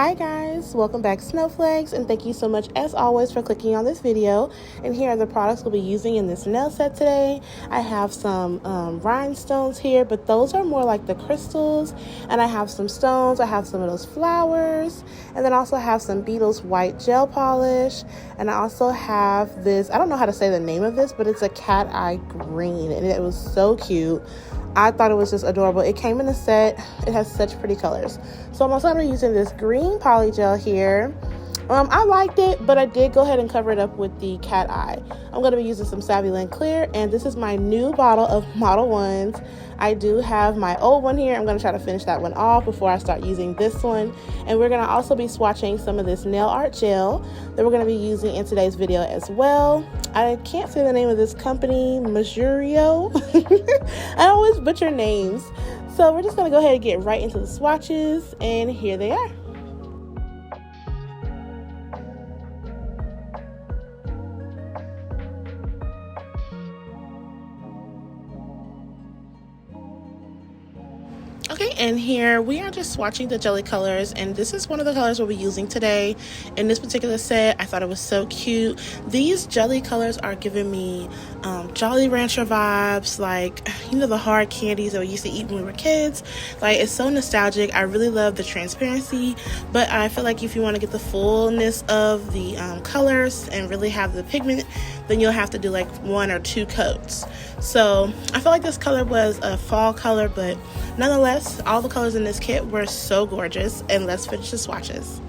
Hi guys, welcome back Snowflakes, and thank you so much as always for clicking on this video. And here are the products we'll be using in this nail set today. I have some rhinestones here, but those are more like the crystals, and I have some stones. I have some of those flowers, and then also have some Beetles white gel polish, and I also have this, I don't know how to say the name of this, but it's a cat eye green, and it was so cute. I thought it was just adorable. It came in a set. It has such pretty colors. So I'm also going to be using this green polygel here. I liked it, but I did go ahead and cover it up with the cat eye. I'm going to be using some SAVILAND clear, and this is my new bottle of Modelones. I do have my old one here. I'm going to try to finish that one off before I start using this one. And we're going to also be swatching some of this nail art gel that we're going to be using in today's video as well. I can't say the name of this company, Mizhse. I always butcher names. So we're just going to go ahead and get right into the swatches, and here they are. Okay, and here we are just swatching the jelly colors, and this is one of the colors we'll be using today in this particular set. I thought it was so cute. These jelly colors are giving me Jolly Rancher vibes, like, you know, the hard candies that we used to eat when we were kids. Like, it's so nostalgic. I really love the transparency, but I feel like if you want to get the fullness of the colors and really have the pigment, then you'll have to do like 1 or 2 coats. So I feel like this color was a fall color, but nonetheless, all the colors in this kit were so gorgeous. And let's finish the swatches.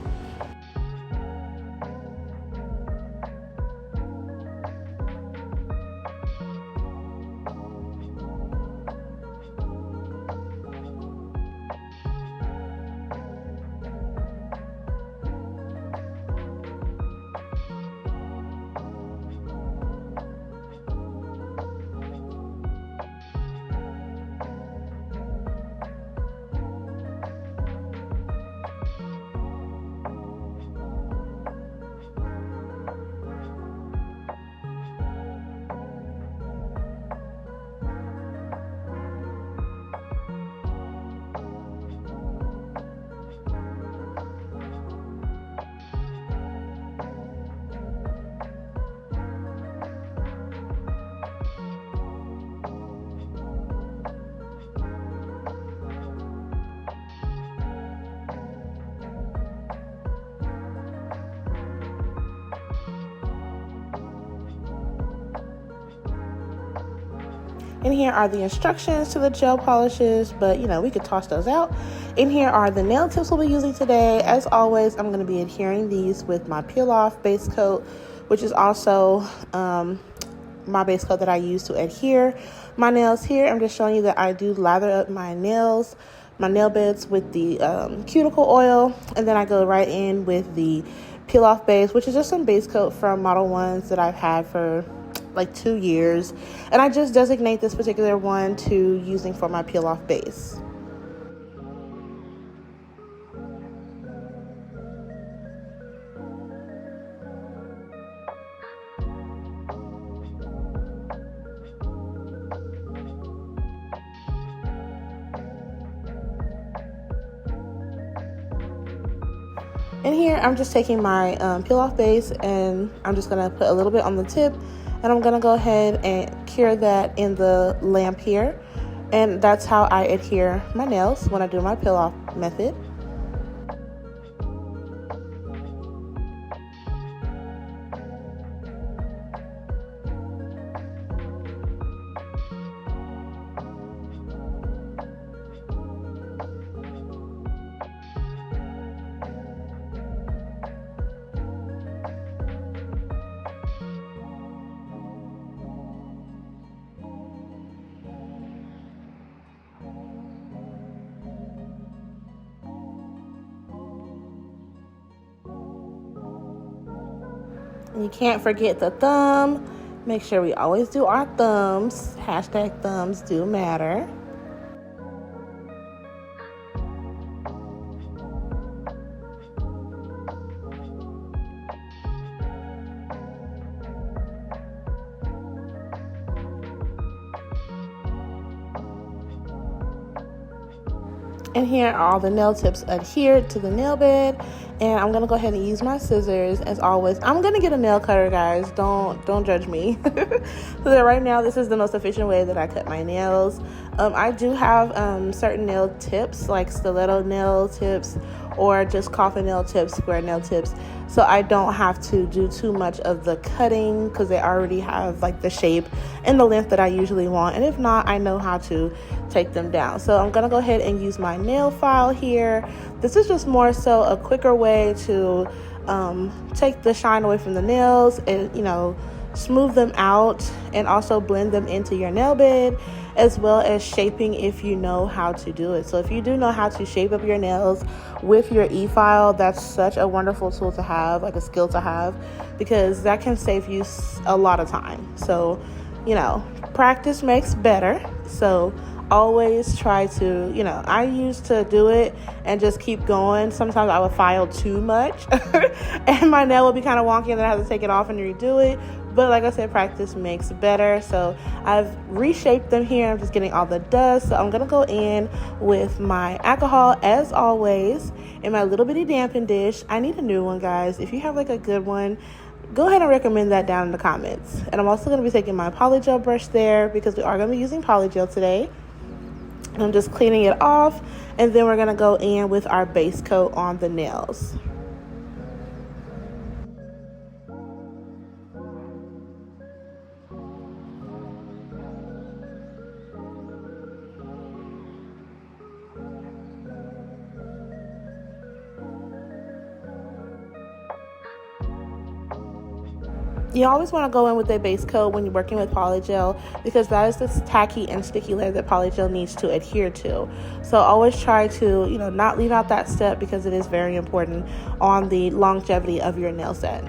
And here are the instructions to the gel polishes, but you know, we could toss those out. And here are the nail tips we'll be using today. As always, I'm going to be adhering these with my peel off base coat, which is also my base coat that I use to adhere my nails. Here I'm just showing you that I do lather up my nails, my nail beds, with the cuticle oil, and then I go right in with the peel off base, which is just some base coat from Modelones that I've had for like 2 years, and I just designate this particular one to using for my peel off base. And here I'm just taking my peel off base, and I'm just gonna put a little bit on the tip, and I'm gonna go ahead and cure that in the lamp here. And that's how I adhere my nails when I do my peel off method. And you can't forget the thumb. Make sure we always do our thumbs. Hashtag thumbs do matter. And here are all the nail tips adhered to the nail bed. And I'm gonna go ahead and use my scissors as always. I'm gonna get a nail cutter, guys. Don't judge me. So that right now, this is the most efficient way that I cut my nails. I do have certain nail tips, like stiletto nail tips, or just coffin nail tips, square nail tips. So I don't have to do too much of the cutting because they already have like the shape and the length that I usually want. And if not, I know how to take them down. So I'm gonna go ahead and use my nail file here. This is just more so a quicker way to take the shine away from the nails and, you know, smooth them out and also blend them into your nail bed, as well as shaping if you know how to do it. So if you do know how to shape up your nails with your e-file, that's such a wonderful tool to have, like a skill to have, because that can save you a lot of time. So, you know, practice makes better. So always try to, you know, I used to do it and just keep going. Sometimes I would file too much and my nail would be kind of wonky and then I have to take it off and redo it. But like I said, practice makes better. So I've reshaped them here. I'm just getting all the dust. So I'm going to go in with my alcohol as always in my little bitty damping dish. I need a new one, guys. If you have like a good one, go ahead and recommend that down in the comments. And I'm also going to be taking my polygel brush there because we are going to be using polygel today. I'm just cleaning it off, and then we're going to go in with our base coat on the nails. You always want to go in with a base coat when you're working with polygel because that is this tacky and sticky layer that polygel needs to adhere to. So always try to, you know, not leave out that step because it is very important on the longevity of your nail set.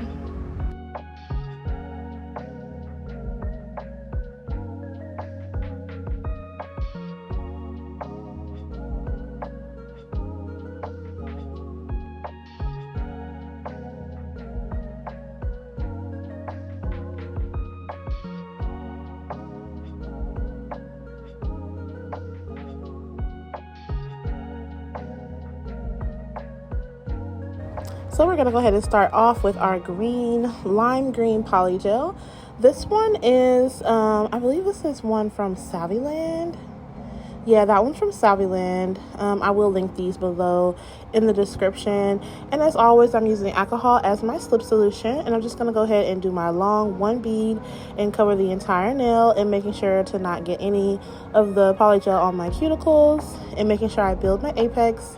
So we're going to go ahead and start off with our lime green polygel. This one is, I believe this is one from SAVILAND. Yeah, that one's from SAVILAND. I will link these below in the description. And as always, I'm using alcohol as my slip solution. And I'm just going to go ahead and do my long one bead and cover the entire nail and making sure to not get any of the polygel on my cuticles and making sure I build my apex.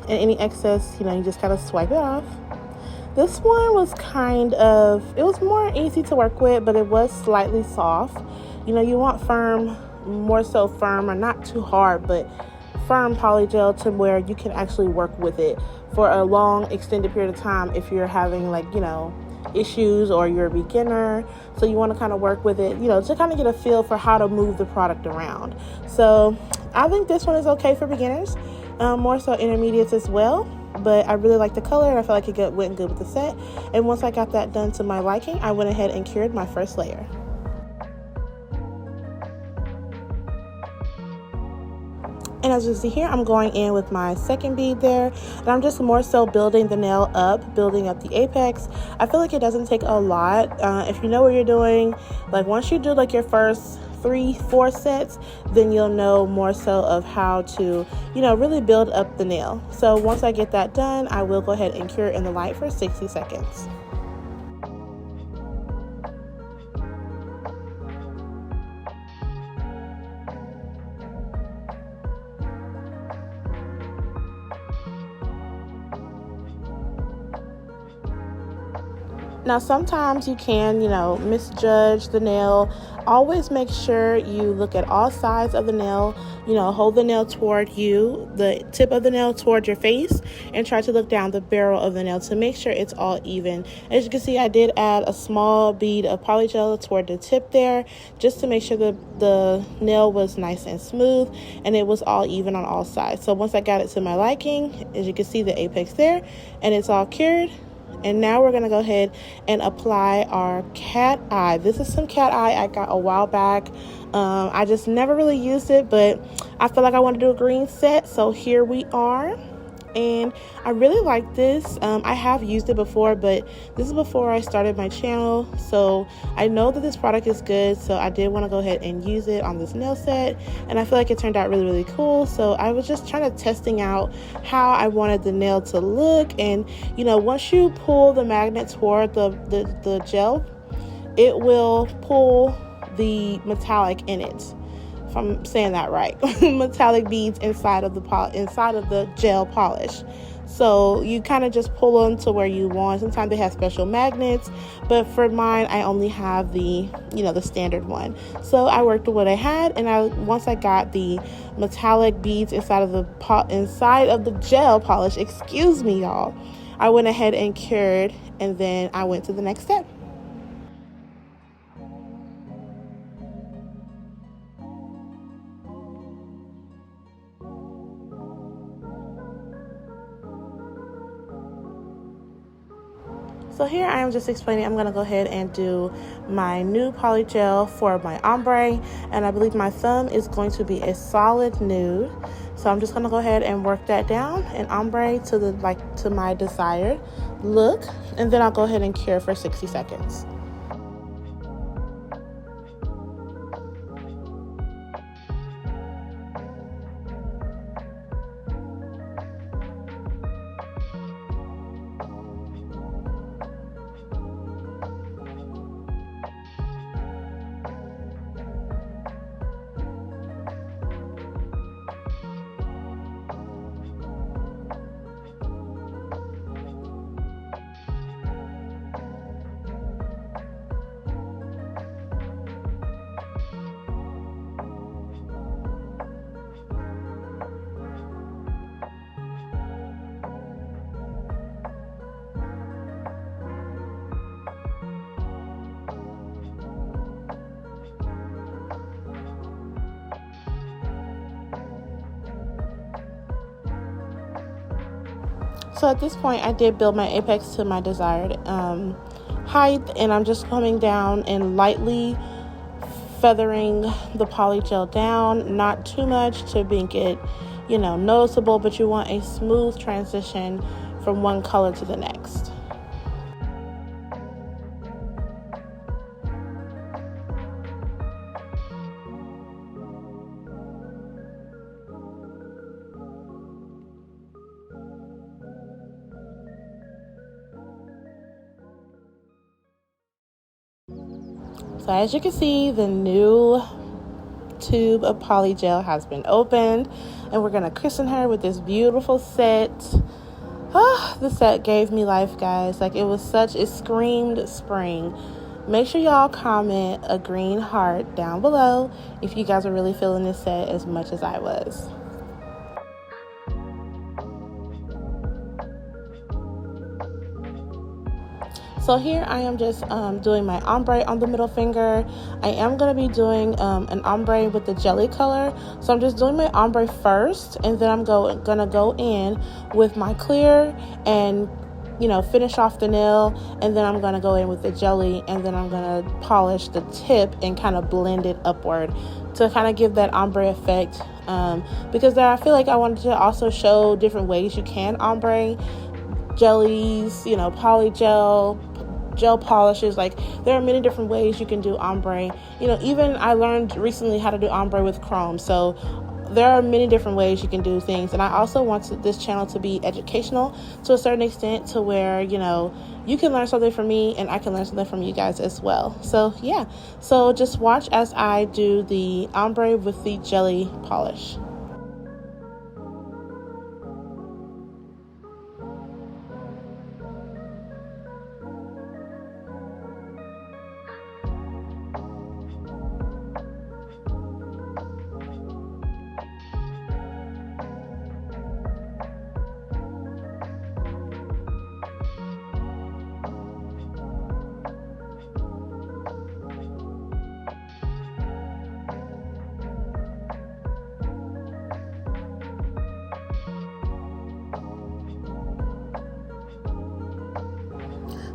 And any excess, you know, you just kind of swipe it off. This one was it was more easy to work with, but it was slightly soft. You know, you want firm, more so firm, or not too hard, but firm polygel to where you can actually work with it for a long extended period of time if you're having, like, you know, issues or you're a beginner. So you want to kind of work with it, you know, to kind of get a feel for how to move the product around. So I think this one is okay for beginners. More so intermediates as well, but I really like the color and I feel like it went good with the set. And once I got that done to my liking, I went ahead and cured my first layer. And as you see here, I'm going in with my second bead there, and I'm just more so building the nail up, building up the apex. I feel like it doesn't take a lot. If you know what you're doing, like once you do like your first 3-4 sets, then you'll know more so of how to, you know, really build up the nail. So once I get that done, I will go ahead and cure it in the light for 60 seconds. Now, sometimes you can, you know, misjudge the nail. Always make sure you look at all sides of the nail, you know, hold the nail toward you, the tip of the nail toward your face, and try to look down the barrel of the nail to make sure it's all even. As you can see, I did add a small bead of polygel toward the tip there, just to make sure that the nail was nice and smooth and it was all even on all sides. So once I got it to my liking, as you can see the apex there, and it's all cured, And now we're going to go ahead and apply our cat eye. This is some cat eye I got a while back. I just never really used it, but I feel like I want to do a green set. So here we are. And I really like this. I have used it before, but this is before I started my channel, so I know that this product is good, so I did want to go ahead and use it on this nail set, and I feel like it turned out really, really cool. So I was just trying to testing out how I wanted the nail to look. And you know, once you pull the magnet toward the gel, it will pull the metallic in it, if I'm saying that right, metallic beads inside of the gel polish. So you kind of just pull them to where you want. Sometimes they have special magnets, but for mine, I only have the standard one. So I worked with what I had, and once I got the metallic beads inside of the gel polish, excuse me, y'all, I went ahead and cured, and then I went to the next step. So here I am just explaining, I'm going to go ahead and do my new polygel for my ombre, and I believe my thumb is going to be a solid nude. So I'm just going to go ahead and work that down in ombre to my desired look, and then I'll go ahead and cure for 60 seconds. So at this point, I did build my apex to my desired height, and I'm just coming down and lightly feathering the polygel down, not too much to make it, noticeable, but you want a smooth transition from one color to the next. So as you can see, the new tube of polygel has been opened, and we're going to christen her with this beautiful set. The set gave me life, guys. Like, it screamed spring. Make sure y'all comment a green heart down below if you guys are really feeling this set as much as I was. So here I am just doing my ombre on the middle finger. I am going to be doing an ombre with the jelly color. So I'm just doing my ombre first, and then I'm going to go in with my clear and, finish off the nail. And then I'm going to go in with the jelly, and then I'm going to polish the tip and kind of blend it upward to kind of give that ombre effect. Because I feel like I wanted to also show different ways you can ombre jellies, polygel, gel polishes. Like, there are many different ways you can do ombre. Even I learned recently how to do ombre with chrome. So there are many different ways you can do things. And I also want this channel to be educational to a certain extent, to where, you can learn something from me and I can learn something from you guys as well. So yeah, so just watch as I do the ombre with the jelly polish.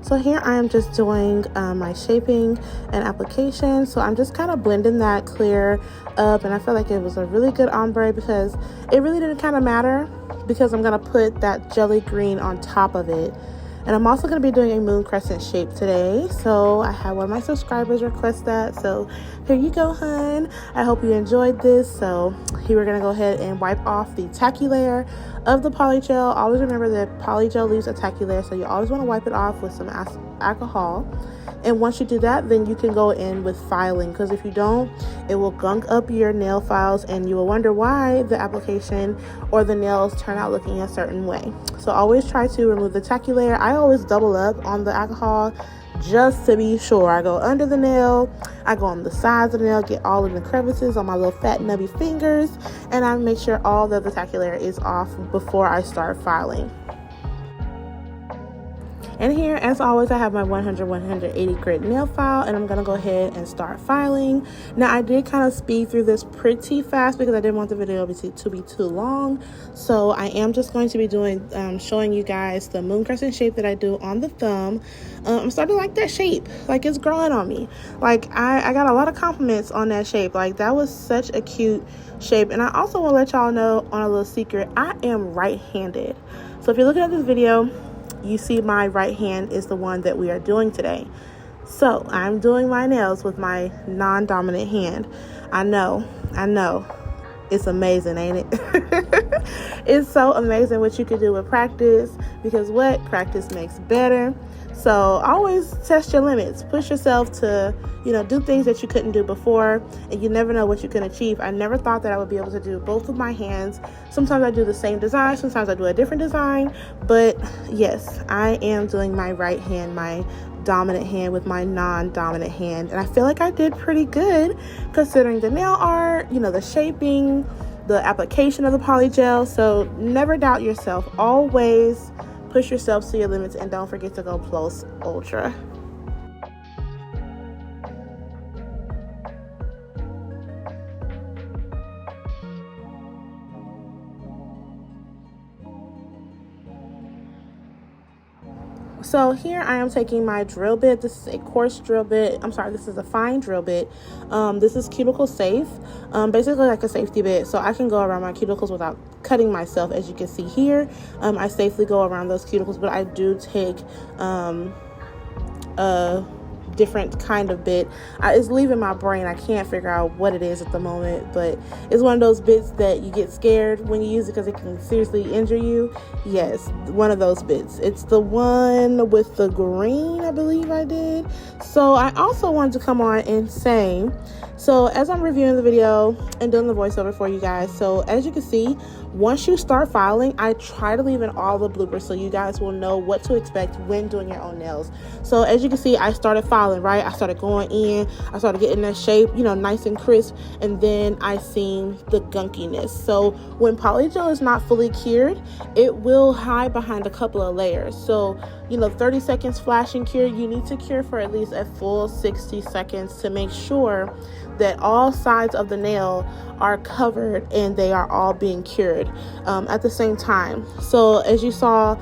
So here I am just doing my shaping and application. So I'm just kind of blending that clear up, and I feel like it was a really good ombre because it really didn't kind of matter because I'm gonna put that jelly green on top of it. And I'm also going to be doing a moon crescent shape today. So I had one of my subscribers request that. So here you go, hun. I hope you enjoyed this. So here we're going to go ahead and wipe off the tacky layer of the polygel. Always remember that polygel leaves a tacky layer, so you always want to wipe it off with some alcohol. And once you do that, then you can go in with filing, because if you don't, it will gunk up your nail files and you will wonder why the application or the nails turn out looking a certain way. So always try to remove the tacky layer. I always double up on the alcohol just to be sure. I go under the nail, I go on the sides of the nail, get all of the crevices on my little fat nubby fingers, and I make sure all of the tacky layer is off before I start filing. And here, as always, I have my 100-180 grit nail file, and I'm going to go ahead and start filing. Now, I did kind of speed through this pretty fast because I didn't want the video to be too long. So I am just going to be doing, showing you guys the moon crescent shape that I do on the thumb. I'm starting to like that shape. Like, it's growing on me. Like, I got a lot of compliments on that shape. Like, that was such a cute shape. And I also want to let y'all know on a little secret, I am right-handed. So if you're looking at this video, you see my right hand is the one that we are doing today. So I'm doing my nails with my non-dominant hand. I know. It's amazing, ain't it? It's so amazing what you can do with practice, because what practice makes better. So always test your limits. Push yourself to, do things that you couldn't do before, and you never know what you can achieve. I never thought that I would be able to do both of my hands. Sometimes I do the same design, sometimes I do a different design, but yes, I am doing my right hand, my dominant hand, with my non-dominant hand, and I feel like I did pretty good considering the nail art, the shaping, the application of the polygel. So never doubt yourself. Always push yourself to your limits, and don't forget to go plus ultra. So here I am taking my drill bit. This is a coarse drill bit. This is a fine drill bit. This is cuticle safe, basically like a safety bit, so I can go around my cuticles without cutting myself. As you can see here, I safely go around those cuticles, but I do take a different kind of bit. It's leaving my brain. I can't figure out what it is at the moment, but it's one of those bits that you get scared when you use it because it can seriously injure you. Yes, one of those bits. It's the one with the green, I believe I did. So I also wanted to come on and say, so as I'm reviewing the video and doing the voiceover for you guys, so as you can see, once you start filing, I try to leave in all the bloopers so you guys will know what to expect when doing your own nails. So as you can see, I started filing, right? I started going in, I started getting that shape, nice and crisp, and then I seen the gunkiness. So when polygel is not fully cured, it will hide behind a couple of layers. So 30 seconds flash and cure, you need to cure for at least a full 60 seconds to make sure that all sides of the nail are covered and they are all being cured at the same time. So as you saw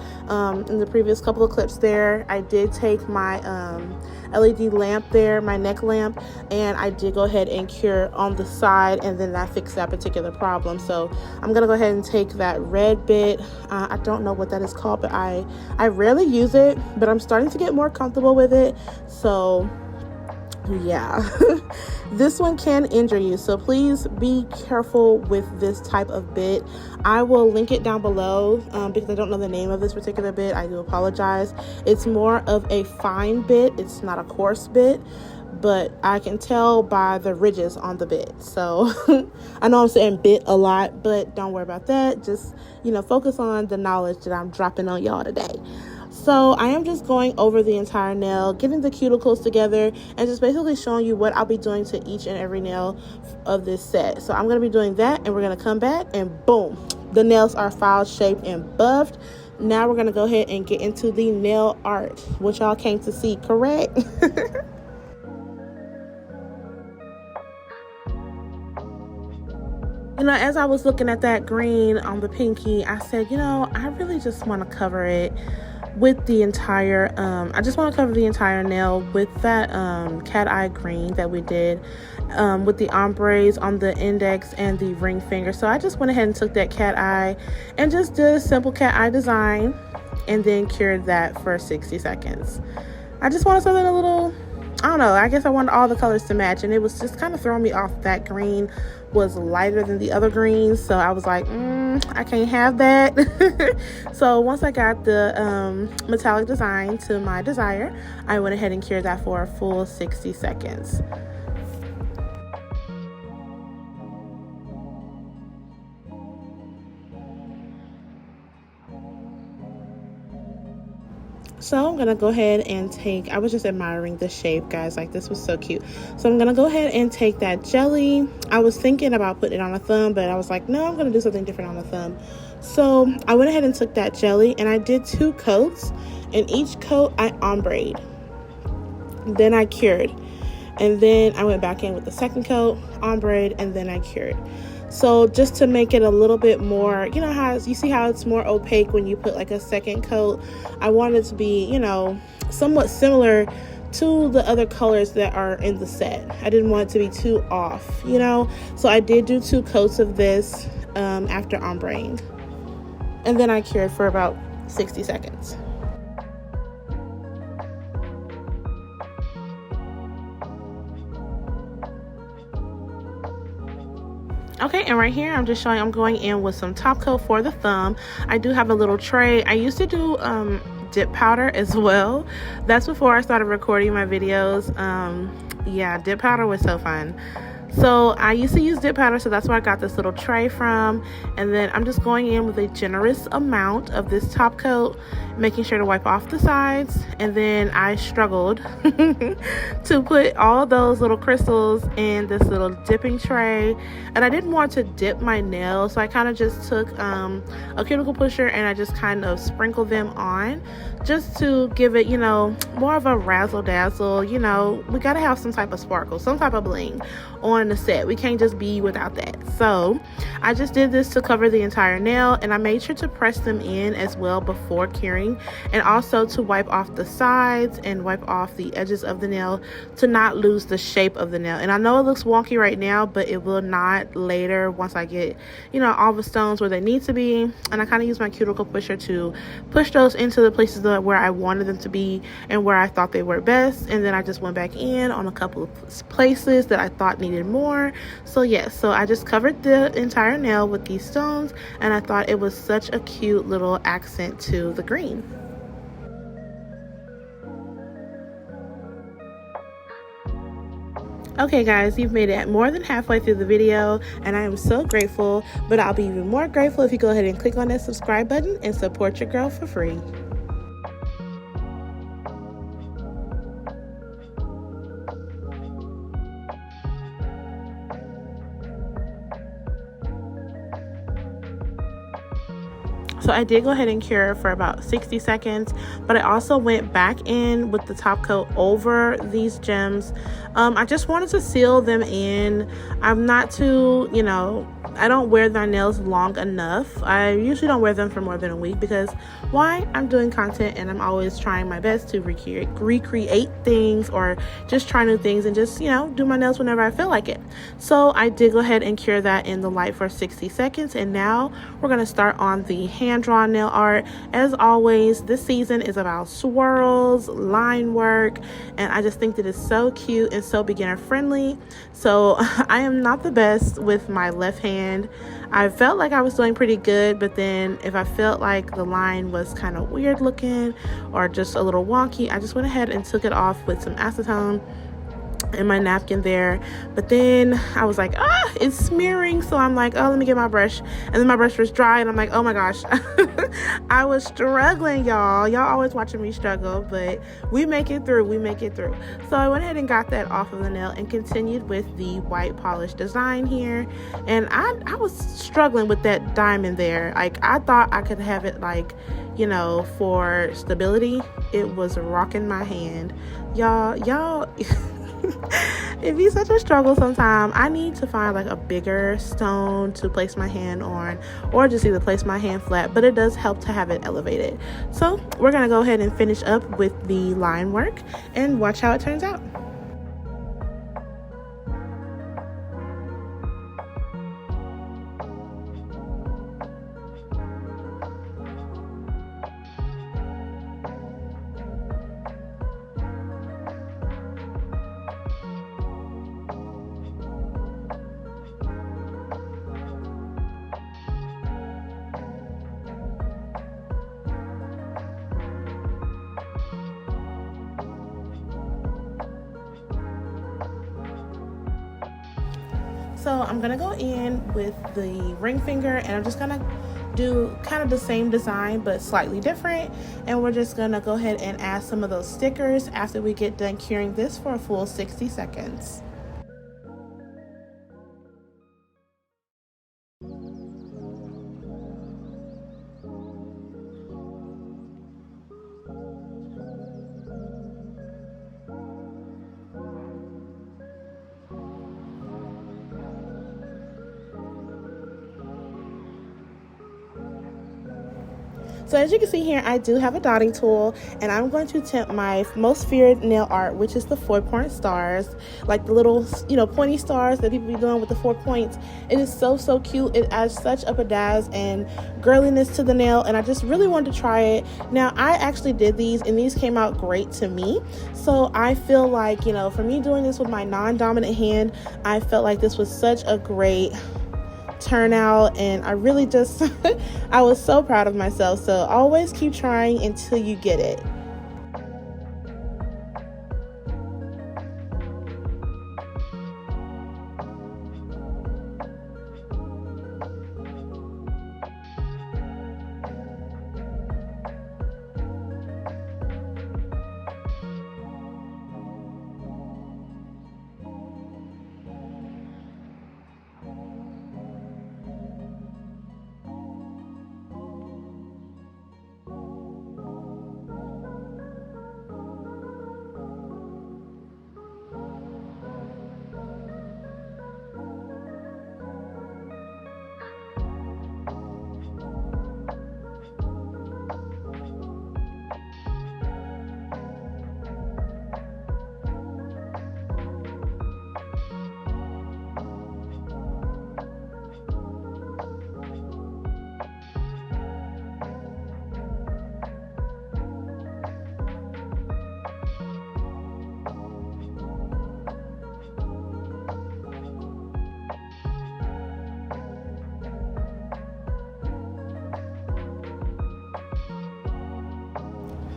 in the previous couple of clips there, I did take my LED lamp there, my neck lamp, and I did go ahead and cure on the side, and then that fixed that particular problem. So I'm gonna go ahead and take that red bit. I don't know what that is called, but I rarely use it, but I'm starting to get more comfortable with it. So yeah, this one can injure you, so please be careful with this type of bit. I will link it down below because I don't know the name of this particular bit. I do apologize. It's more of a fine bit. It's not a coarse bit, but I can tell by the ridges on the bit. So I know I'm saying bit a lot, but don't worry about that. Just, focus on the knowledge that I'm dropping on y'all today. So I am just going over the entire nail, getting the cuticles together, and just basically showing you what I'll be doing to each and every nail of this set. So I'm going to be doing that, and we're going to come back, and boom, the nails are filed, shaped, and buffed. Now we're going to go ahead and get into the nail art, which y'all came to see, correct? As I was looking at that green on the pinky, I said, I really just want to cover it with the entire, I just want to cover the entire nail with that cat eye green that we did with the ombres on the index and the ring finger. So I just went ahead and took that cat eye and just did a simple cat eye design and then cured that for 60 seconds. I just wanted something a little, I don't know, I guess I wanted all the colors to match, and it was just kind of throwing me off. That green was lighter than the other greens, so I was like, I can't have that. So once I got the metallic design to my desire, I went ahead and cured that for a full 60 seconds. So I'm going to go ahead and take, I was just admiring the shape, guys. Like, this was so cute. So I'm going to go ahead and take that jelly. I was thinking about putting it on a thumb, but I was like, no, I'm going to do something different on the thumb. So I went ahead and took that jelly and I did 2 coats. And each coat I ombre'd. Then I cured. And then I went back in with the second coat, ombre'd, and then I cured. So just to make it a little bit more, you know how you see how it's more opaque when you put like a second coat, I wanted it to be, you know, somewhat similar to the other colors that are in the set. I didn't want it to be too off, you know, so I did do 2 coats of this after ombreing, and then I cured for about 60 seconds. Okay, and right here I'm just showing I'm going in with some top coat for the thumb. I do have a little tray. I used to do dip powder as well. That's before I started recording my videos. Yeah, dip powder was so fun. So I used to use dip powder, so that's where I got this little tray from. And then I'm just going in with a generous amount of this top coat, making sure to wipe off the sides. And then I struggled to put all those little crystals in this little dipping tray. And I didn't want to dip my nails, so I kind of just took a cuticle pusher and I just kind of sprinkled them on, just to give it, you know, more of a razzle dazzle. You know, we gotta have some type of sparkle, some type of bling on the set. We can't just be without that. So I just did this to cover the entire nail, and I made sure to press them in as well before curing, and also to wipe off the sides and wipe off the edges of the nail to not lose the shape of the nail. And I know it looks wonky right now, but it will not later once I get, you know, all the stones where they need to be. And I kind of use my cuticle pusher to push those into the places where I wanted them to be and where I thought they were best. And then I just went back in on a couple of places that I thought needed more. So yes, so I just covered the entire nail with these stones, and I thought it was such a cute little accent to the green. Okay guys, you've made it more than halfway through the video, and I am so grateful, but I'll be even more grateful if you go ahead and click on that subscribe button and support your girl for free. So I did go ahead and cure for about 60 seconds, but I also went back in with the top coat over these gems. I just wanted to seal them in. I'm not too, you know, I don't wear my nails long enough. I usually don't wear them for more than a week because why? I'm doing content and I'm always trying my best to recreate things or just try new things and just, you know, do my nails whenever I feel like it. So I did go ahead and cure that in the light for 60 seconds. And now we're going to start on the hand-drawn nail art. As always, this season is about swirls, line work, and I just think that it's so cute and so beginner friendly. So I am not the best with my left hand. I felt like I was doing pretty good, but then if I felt like the line was kind of weird looking or just a little wonky, I just went ahead and took it off with some acetone in my napkin there. But then I was like, it's smearing, so I'm like, let me get my brush. And then my brush was dry and I'm like, oh my gosh. I was struggling, y'all always watching me struggle, but we make it through. So I went ahead and got that off of the nail and continued with the white polish design here. And I was struggling with that diamond there. Like, I thought I could have it, like, you know, for stability. It was rocking my hand, y'all It'd be such a struggle sometimes. I need to find like a bigger stone to place my hand on, or just either place my hand flat, but it does help to have it elevated. So we're gonna go ahead and finish up with the line work and watch how it turns out. So I'm gonna go in with the ring finger, and I'm just gonna do kind of the same design but slightly different, and we're just gonna go ahead and add some of those stickers after we get done curing this for a full 60 seconds. So as you can see here, I do have a dotting tool, and I'm going to attempt my most feared nail art, which is the 4-point stars, like the little, pointy stars that people be doing with the 4 points. It is so cute. It adds such a pizzazz and girliness to the nail, and I just really wanted to try it. Now, I actually did these, and these came out great to me. So I feel like, for me doing this with my non-dominant hand, I felt like this was such a great turnout, and I really just I was so proud of myself. So always keep trying until you get it.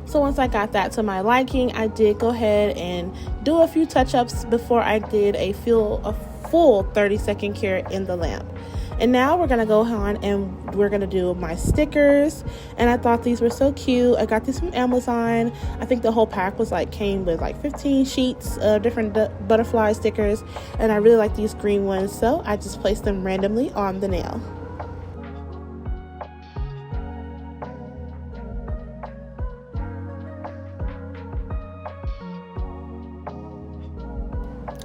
So once I got that to my liking, I did go ahead and do a few touch-ups before I did a full 30-second cure in the lamp. And now we're going to go on and we're going to do my stickers. And I thought these were so cute. I got these from Amazon. I think the whole pack came with like 15 sheets of different butterfly stickers. And I really like these green ones, so I just placed them randomly on the nail.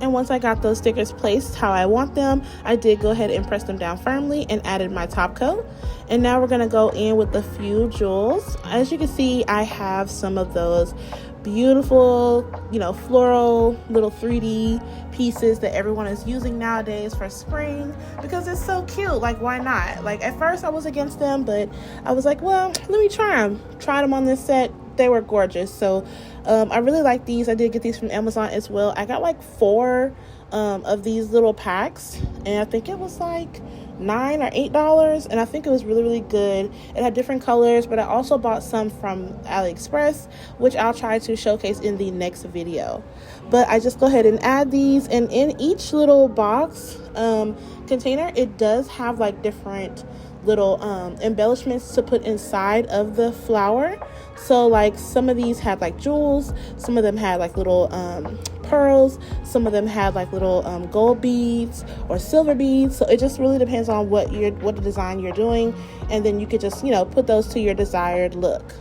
And once I got those stickers placed how I want them, I did go ahead and press them down firmly and added my top coat. And now we're going to go in with a few jewels. As you can see, I have some of those beautiful, floral little 3D pieces that everyone is using nowadays for spring, because it's so cute. Like, why not? Like, at first I was against them, but I was like, well, let me try them. Tried them on this set. They were gorgeous. So I really like these. I did get these from Amazon as well. I got like 4 of these little packs, and I think it was like $9 or $8, and I think it was really good. It had different colors, but I also bought some from AliExpress, which I'll try to showcase in the next video. But I just go ahead and add these, and in each little box container, it does have like different little embellishments to put inside of the flower. So like some of these had like jewels, some of them had like little pearls, some of them had like little gold beads or silver beads. So it just really depends on what the design you're doing, and then you could just put those to your desired look.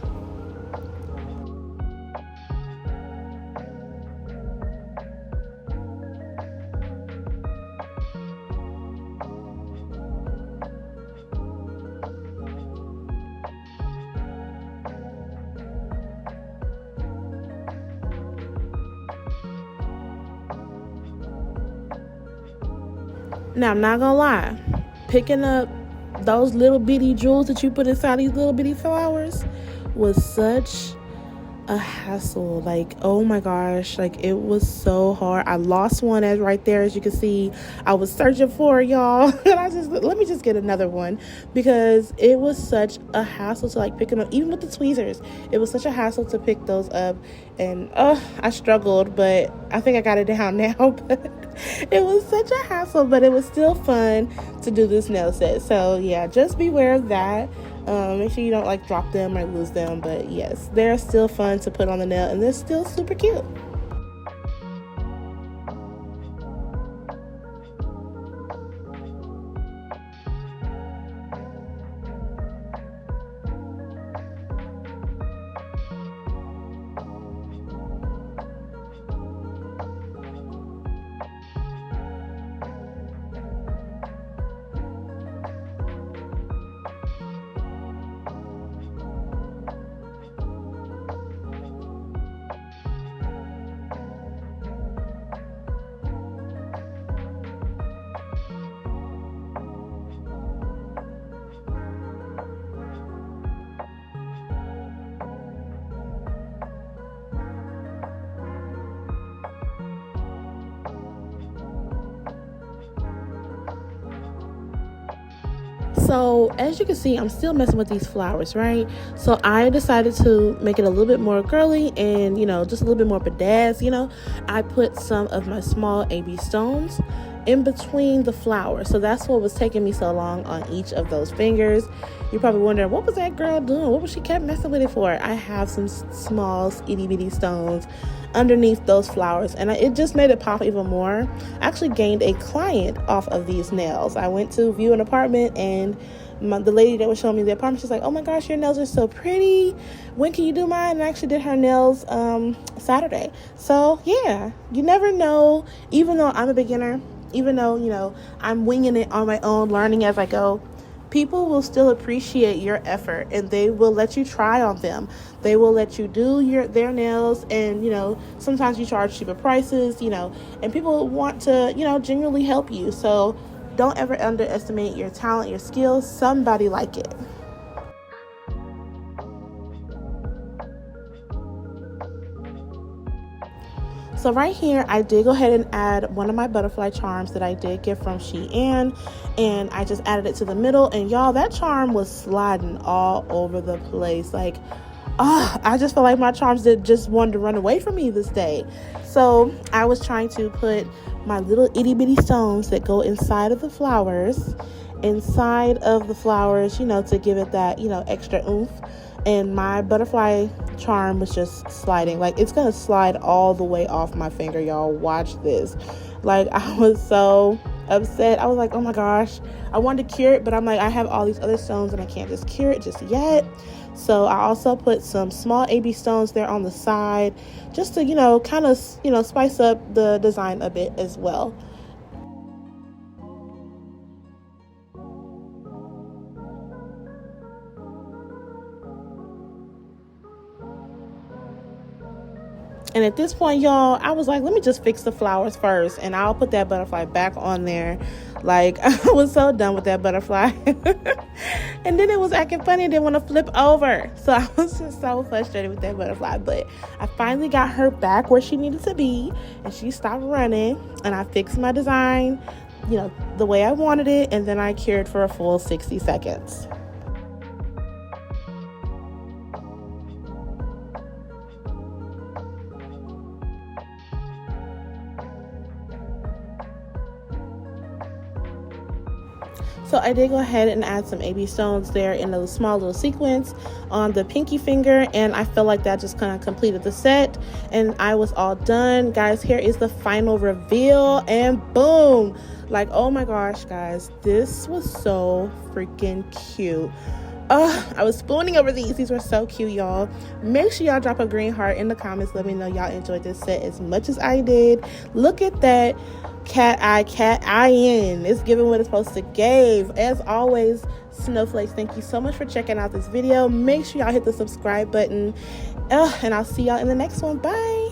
Now, I'm not gonna lie, picking up those little bitty jewels that you put inside these little bitty flowers was such a hassle. Like, oh my gosh, like it was so hard. I lost one as right there, as you can see. I was searching for it, y'all. And let me just get another one, because it was such a hassle to like picking up, even with the tweezers. It was such a hassle to pick those up, and I struggled, but I think I got it down now. But it was such a hassle, but it was still fun to do this nail set. So yeah, just beware of that. Make sure you don't like drop them or lose them, but yes, they're still fun to put on the nail, and they're still super cute. So as you can see, I'm still messing with these flowers, right? So I decided to make it a little bit more girly and, just a little bit more bedazzle. I put some of my small AB stones in between the flowers. So that's what was taking me so long on each of those fingers. You're probably wondering, what was that girl doing? What was she kept messing with it for? I have some small itty bitty stones underneath those flowers, and it just made it pop even more. I actually gained a client off of these nails. I went to view an apartment, and the lady that was showing me the apartment, she's like, oh my gosh, your nails are so pretty. When can you do mine? And I actually did her nails Saturday. So yeah, you never know. Even though I'm a beginner, even though, I'm winging it on my own, learning as I go, people will still appreciate your effort, and they will let you try on them. They will let you do their nails, and sometimes you charge cheaper prices, and people want to genuinely help you. So don't ever underestimate your talent, your skills. Somebody like it. So right here, I did go ahead and add one of my butterfly charms that I did get from Shein, and I just added it to the middle, and y'all, that charm was sliding all over the place. Like, I just felt like my charms just wanted to run away from me this day. So I was trying to put my little itty bitty stones that go inside of the flowers, to give it that, extra oomph. And my butterfly charm was just sliding. Like, it's gonna slide all the way off my finger, y'all. Watch this. Like, I was so upset. I was like, oh my gosh, I wanted to cure it, but I'm like, I have all these other stones and I can't just cure it just yet. So I also put some small AB stones there on the side, just to kind of spice up the design a bit as well. And at this point, y'all, I was like, let me just fix the flowers first, and I'll put that butterfly back on there. Like, I was so done with that butterfly. And then it was acting funny and didn't want to flip over. So I was just so frustrated with that butterfly. But I finally got her back where she needed to be, and she stopped running, and I fixed my design, the way I wanted it, and then I cured for a full 60 seconds. So I did go ahead and add some AB stones there in a small little sequence on the pinky finger, and I felt like that just kind of completed the set, and I was all done. Guys, here is the final reveal, and boom! Like, oh my gosh, guys, this was so freaking cute. I was spooning over these. These were so cute, y'all. Make sure y'all drop a green heart in the comments. Let me know y'all enjoyed this set as much as I did. Look at that cat eye in. It's giving what it's supposed to give. As always, Snowflakes, thank you so much for checking out this video. Make sure y'all hit the subscribe button. And I'll see y'all in the next one. Bye.